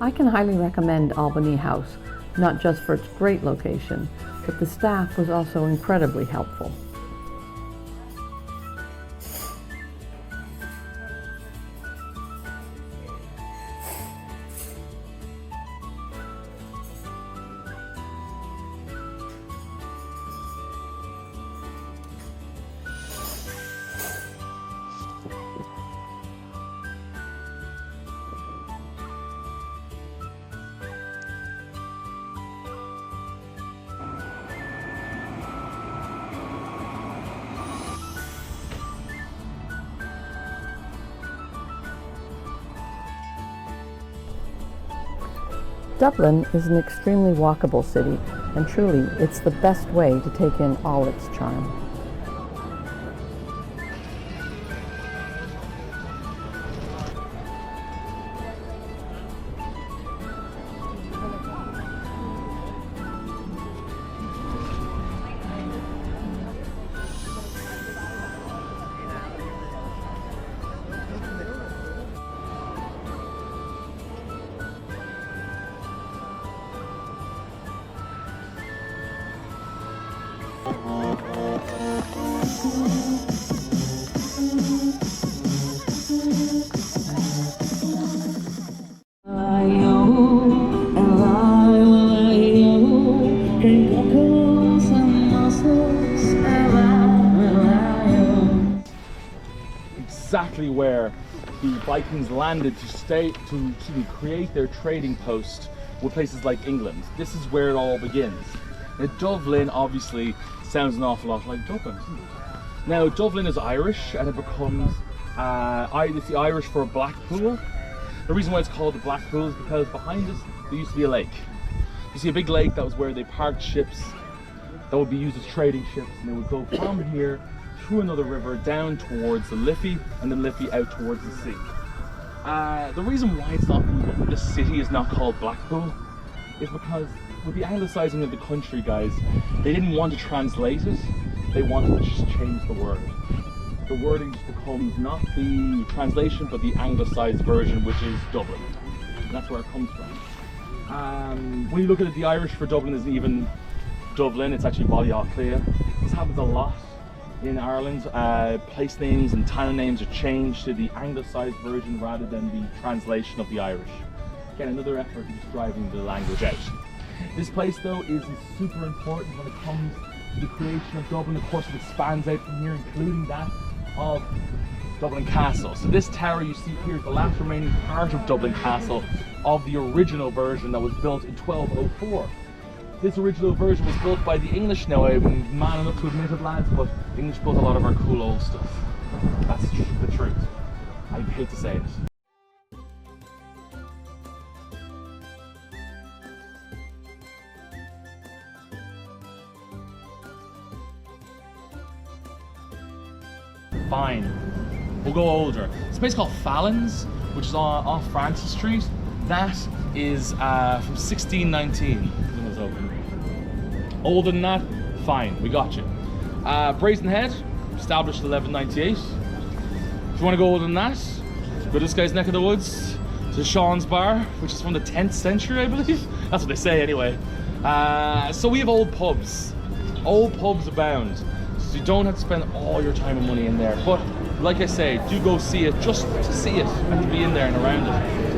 I can highly recommend Albany House, not just for its great location, but the staff was also incredibly helpful. Dublin is an extremely walkable city, and truly, it's the best way to take in all its charm. Exactly where the Vikings landed to create their trading post with places like England. This is where it all begins. Now, Dublin obviously sounds an awful lot like Dublin. Now, Dublin is Irish, and it becomes it's the Irish for Blackpool. The reason why it's called the Blackpool is because behind us there used to be a lake. You see a big lake, that was where they parked ships that would be used as trading ships, and they would go from here through another river down towards the Liffey, and then Liffey out towards the sea. The reason why this city is not called Blackpool is because with the anglicising of the country, guys, they didn't want to translate it, they wanted to just change the word. The wording just becomes not the translation but the anglicised version, which is Dublin. And that's where it comes from. When you look at it, the Irish for Dublin isn't even Dublin, it's actually Ballyauclia. This happens a lot in Ireland. Place names and town names are changed to the anglicised version rather than the translation of the Irish. Again, another effort in just driving the language out. This place though is super important when it comes to the creation of Dublin. Of course, it expands out from here, including that of Dublin Castle. So this tower you see here is the last remaining part of Dublin Castle of the original version that was built in 1204. This original version was built by the English. Now, I'm man enough to admit it, lads, but the English built a lot of our cool old stuff. That's the truth. I hate to say it. Fine. We'll go older. It's a place called Fallon's, which is off Francis Street. That is from 1619 when it was open. Older than that, fine, we got you. Brazen Head, established in 1198. If you want to go older than that, go to this guy's neck of the woods, to Sean's Bar, which is from the 10th century, I believe. That's what they say anyway. So we have old pubs. Old pubs abound. So you don't have to spend all your time and money in there. But like I say, do go see it, just to see it and to be in there and around it.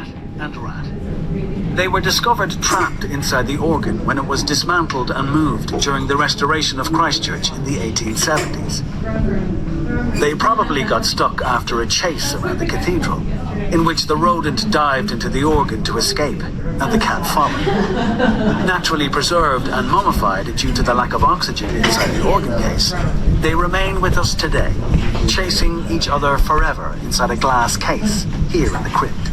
cat and rat. They were discovered trapped inside the organ when it was dismantled and moved during the restoration of Christchurch in the 1870s. They probably got stuck after a chase around the cathedral, in which the rodent dived into the organ to escape, and the cat followed. Naturally preserved and mummified due to the lack of oxygen inside the organ case, they remain with us today, chasing each other forever inside a glass case here in the crypt.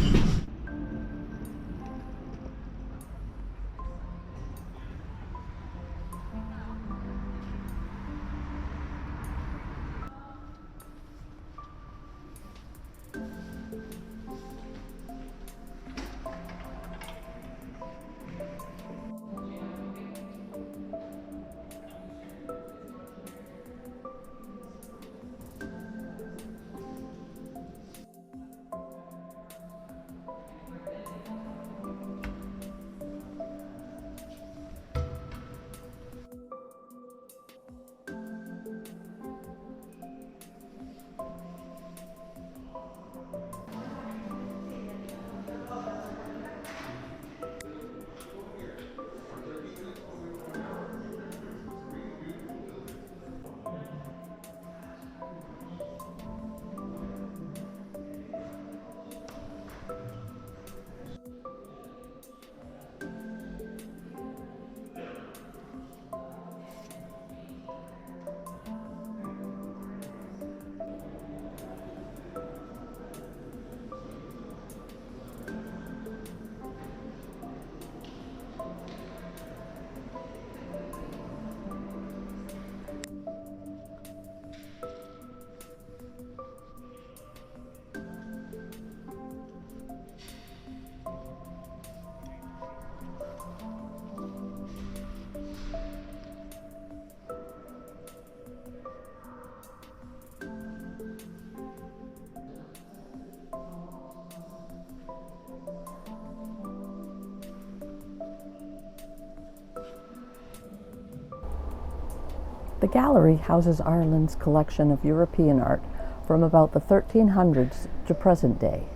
The gallery houses Ireland's collection of European art from about the 1300s to present day.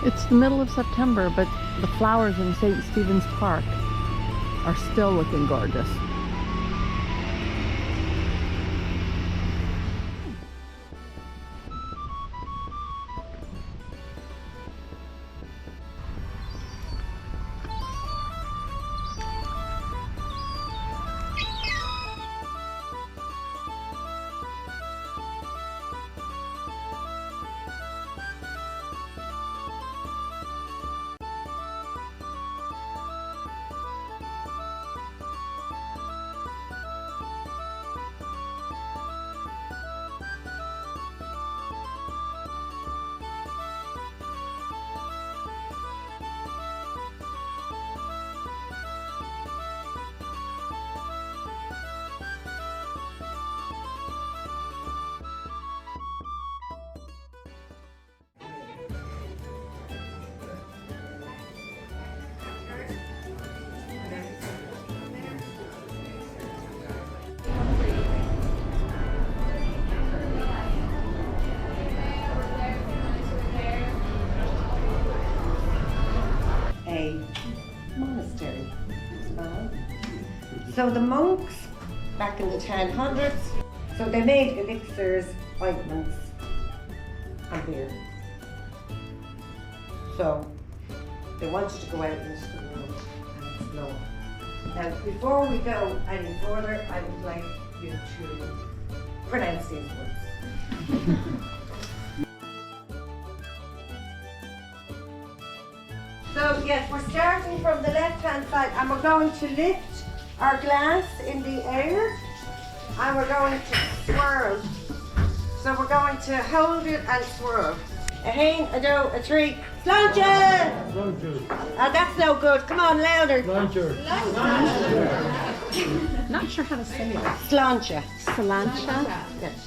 It's the middle of September, but the flowers in St. Stephen's Park are still looking gorgeous. Monastery. So the monks back in the 1000s, so they made elixirs, ointments, here. So they wanted to go out into the road and explore. Now, before we go any further, I would like you to pronounce these words. So yes, we're starting from the left-hand side and we're going to lift our glass in the air and we're going to swirl. So we're going to hold it and swirl. A hain, a doe, a tree. Sláinte! Oh, that's no good. Come on, louder. Not sure how to say it. Sláinte. Cilantro. Yes.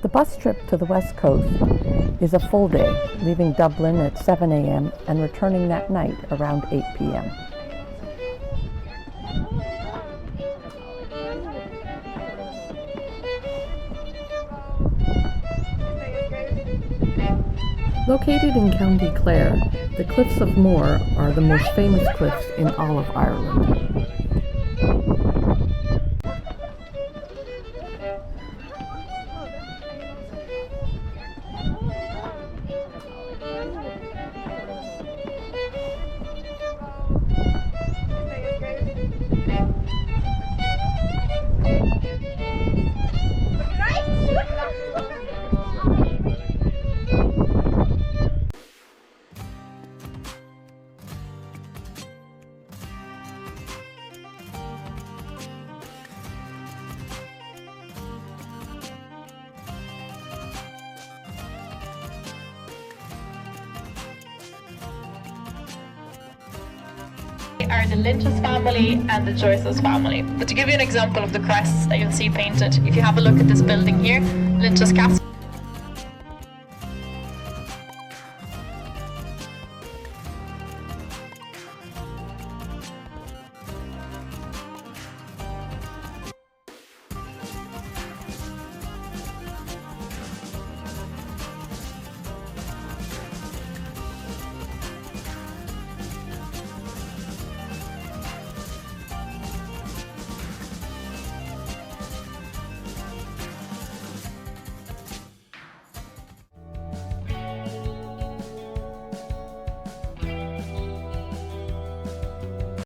The bus trip to the west coast is a full day, leaving Dublin at 7 a.m. and returning that night around 8 p.m. Located in County Clare, the Cliffs of Moher are the most famous cliffs in all of Ireland. Are the Lynch's family and the Joyce's family. But to give you an example of the crests that you'll see painted, if you have a look at this building here, Lynch's Castle.